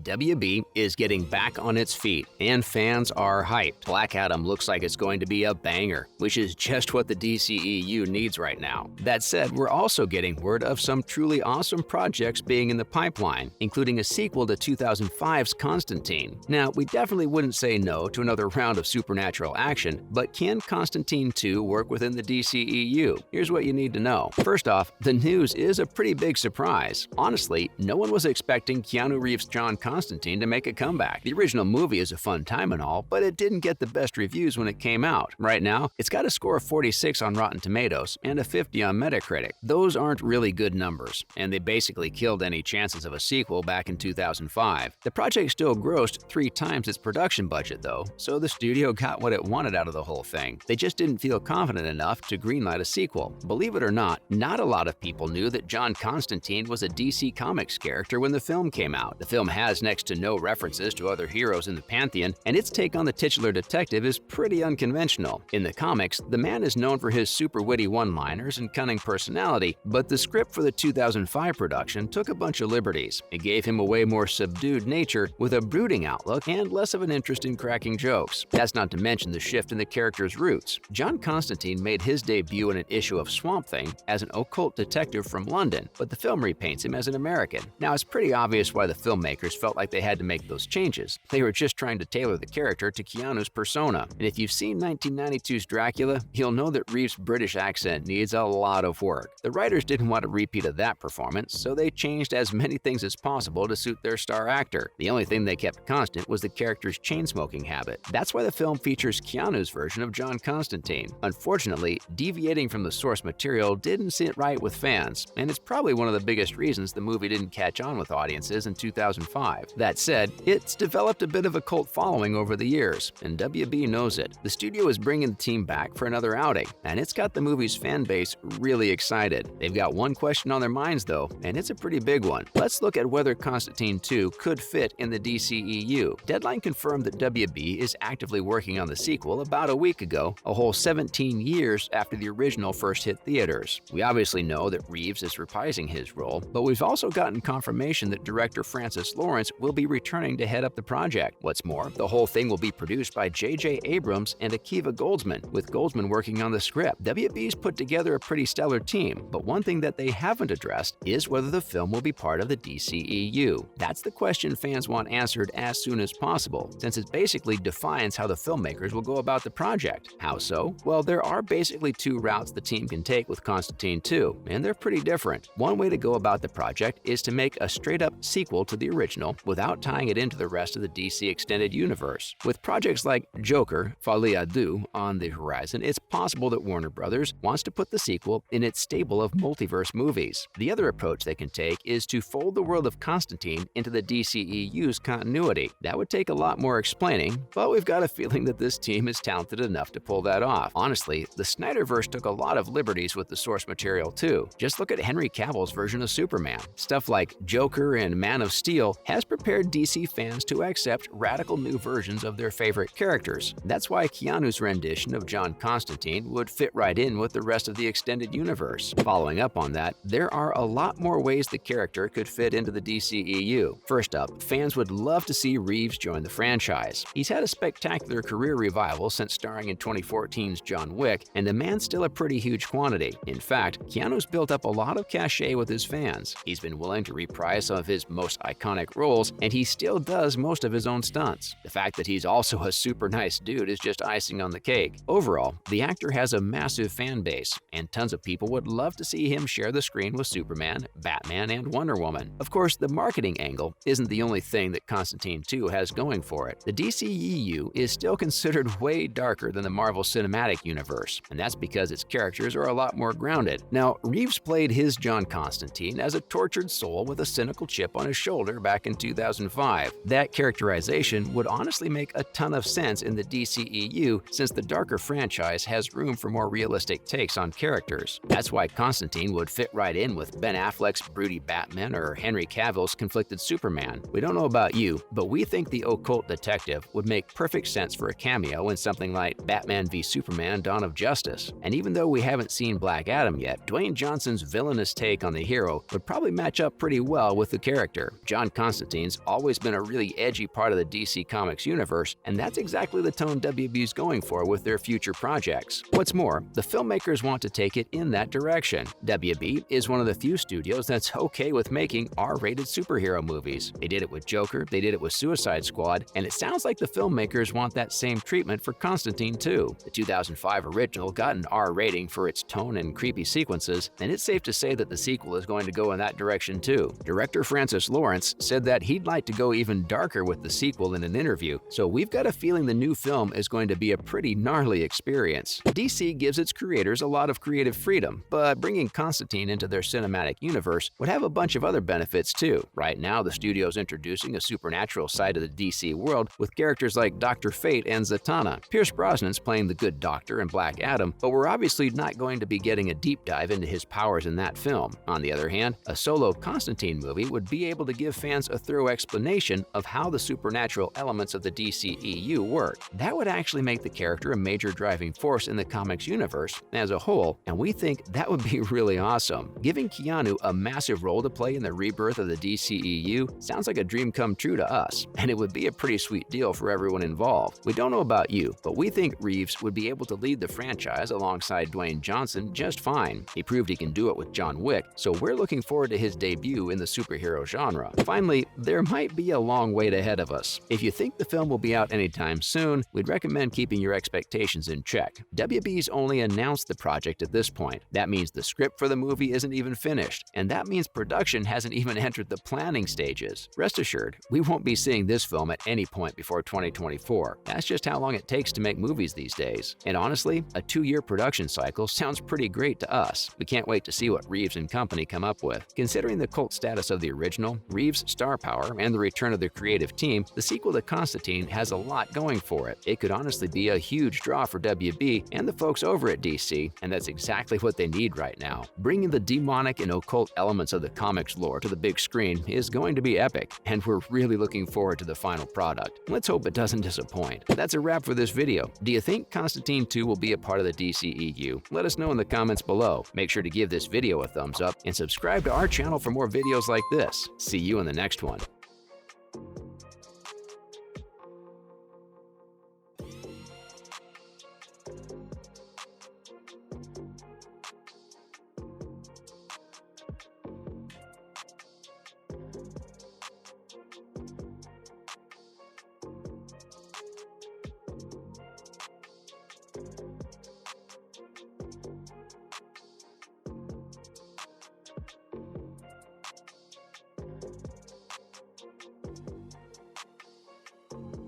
WB is getting back on its feet, and fans are hyped. Black Adam looks like it's going to be a banger, which is just what the DCEU needs right now. That said, we're also getting word of some truly awesome projects being in the pipeline, including a sequel to 2005's Constantine. Now, we definitely wouldn't say no to another round of supernatural action, but can Constantine 2 work within the DCEU? Here's what you need to know. First off, the news is a pretty big surprise. Honestly, no one was expecting Keanu Reeves' John Constantine to make a comeback. The original movie is a fun time and all, but it didn't get the best reviews when it came out. Right now, it's got a score of 46 on Rotten Tomatoes and a 50 on Metacritic. Those aren't really good numbers, and they basically killed any chances of a sequel back in 2005. The project still grossed 3 times its production budget though, so the studio got what it wanted out of the whole thing. They just didn't feel confident enough to greenlight a sequel. Believe it or not a lot of people knew that John Constantine was a DC Comics character when the film came out. The film has next to no references to other heroes in the pantheon, and its take on the titular detective is pretty unconventional. In the comics, the man is known for his super witty one-liners and cunning personality, but the script for the 2005 production took a bunch of liberties. It gave him a way more subdued nature with a brooding outlook and less of an interest in cracking jokes. That's not to mention the shift in the character's roots. John Constantine made his debut in an issue of Swamp Thing as an occult detective from London, but the film repaints him as an American. Now, it's pretty obvious why the filmmakers felt like they had to make those changes. They were just trying to tailor the character to Keanu's persona. And if you've seen 1992's Dracula, you'll know that Reeves' British accent needs a lot of work. The writers didn't want a repeat of that performance, so they changed as many things as possible to suit their star actor. The only thing they kept constant was the character's chain-smoking habit. That's why the film features Keanu's version of John Constantine. Unfortunately, deviating from the source material didn't sit right with fans, and it's probably one of the biggest reasons the movie didn't catch on with audiences in 2005. That said, it's developed a bit of a cult following over the years, and WB knows it. The studio is bringing the team back for another outing, and it's got the movie's fan base really excited. They've got one question on their minds though, and it's a pretty big one. Let's look at whether Constantine 2 could fit in the DCEU. Deadline confirmed that WB is actively working on the sequel about a week ago, a whole 17 years after the original first hit theaters. We obviously know that Reeves is reprising his role, but we've also gotten confirmation that director Francis Lawrence will be returning to head up the project. What's more, the whole thing will be produced by J.J. Abrams and Akiva Goldsman, with Goldsman working on the script. WB's put together a pretty stellar team, but one thing that they haven't addressed is whether the film will be part of the DCEU. That's the question fans want answered as soon as possible, since it basically defines how the filmmakers will go about the project. How so? Well, there are basically 2 routes the team can take with Constantine 2, and they're pretty different. One way to go about the project is to make a straight-up sequel to the original without tying it into the rest of the DC extended universe. With projects like Joker, Folie à Deux on the horizon, it's possible that Warner Brothers wants to put the sequel in its stable of multiverse movies. The other approach they can take is to fold the world of Constantine into the DCEU's continuity. That would take a lot more explaining, but we've got a feeling that this team is talented enough to pull that off. Honestly, the Snyderverse took a lot of liberties with the source material too. Just look at Henry Cavill's version of Superman. Stuff like Joker and Man of Steel has prepared DC fans to accept radical new versions of their favorite characters. That's why Keanu's rendition of John Constantine would fit right in with the rest of the extended universe. Following up on that, there are a lot more ways the character could fit into the DCEU. First up, fans would love to see Reeves join the franchise. He's had a spectacular career revival since starring in 2014's John Wick, and the man's still a pretty huge quantity. In fact, Keanu's built up a lot of cachet with his fans. He's been willing to reprise some of his most iconic roles, and he still does most of his own stunts. The fact that he's also a super nice dude is just icing on the cake. Overall, the actor has a massive fan base, and tons of people would love to see him share the screen with Superman, Batman, and Wonder Woman. Of course, the marketing angle isn't the only thing that Constantine 2 has going for it. The DCEU is still considered way darker than the Marvel Cinematic Universe, and that's because its characters are a lot more grounded. Now, Reeves played his John Constantine as a tortured soul with a cynical chip on his shoulder back in 2005. That characterization would honestly make a ton of sense in the DCEU, since the darker franchise has room for more realistic takes on characters. That's why Constantine would fit right in with Ben Affleck's broody Batman or Henry Cavill's conflicted Superman. We don't know about you, but we think the occult detective would make perfect sense for a cameo in something like Batman v Superman: Dawn of Justice. And even though we haven't seen Black Adam yet, Dwayne Johnson's villainous take on the hero would probably match up pretty well with the character. John Constantine Constantine's always been a really edgy part of the DC Comics universe, and that's exactly the tone WB's going for with their future projects. What's more, the filmmakers want to take it in that direction. WB is one of the few studios that's okay with making R-rated superhero movies. They did it with Joker, they did it with Suicide Squad, and it sounds like the filmmakers want that same treatment for Constantine too. The 2005 original got an R rating for its tone and creepy sequences, and it's safe to say that the sequel is going to go in that direction too. Director Francis Lawrence said that he'd like to go even darker with the sequel in an interview, so we've got a feeling the new film is going to be a pretty gnarly experience. DC gives its creators a lot of creative freedom, but bringing Constantine into their cinematic universe would have a bunch of other benefits too. Right now, the studio's introducing a supernatural side of the DC world with characters like Dr. Fate and Zatanna. Pierce Brosnan's playing the Good Doctor and Black Adam, but we're obviously not going to be getting a deep dive into his powers in that film. On the other hand, a solo Constantine movie would be able to give fans a thorough explanation of how the supernatural elements of the DCEU work. That would actually make the character a major driving force in the comics universe as a whole, and we think that would be really awesome. Giving Keanu a massive role to play in the rebirth of the DCEU sounds like a dream come true to us, and it would be a pretty sweet deal for everyone involved. We don't know about you, but we think Reeves would be able to lead the franchise alongside Dwayne Johnson just fine. He proved he can do it with John Wick, so we're looking forward to his debut in the superhero genre. Finally, there might be a long wait ahead of us. If you think the film will be out anytime soon, we'd recommend keeping your expectations in check. WB's only announced the project at this point. That means the script for the movie isn't even finished, and that means production hasn't even entered the planning stages. Rest assured, we won't be seeing this film at any point before 2024. That's just how long it takes to make movies these days. And honestly, a 2-year production cycle sounds pretty great to us. We can't wait to see what Reeves and company come up with. Considering the cult status of the original, Reeves' star power, and the return of their creative team, the sequel to Constantine has a lot going for it. It could honestly be a huge draw for WB and the folks over at DC, and that's exactly what they need right now. Bringing the demonic and occult elements of the comics lore to the big screen is going to be epic, and we're really looking forward to the final product. Let's hope it doesn't disappoint. That's a wrap for this video. Do you think Constantine 2 will be a part of the DCEU? Let us know in the comments below. Make sure to give this video a thumbs up and subscribe to our channel for more videos like this. See you in the next one.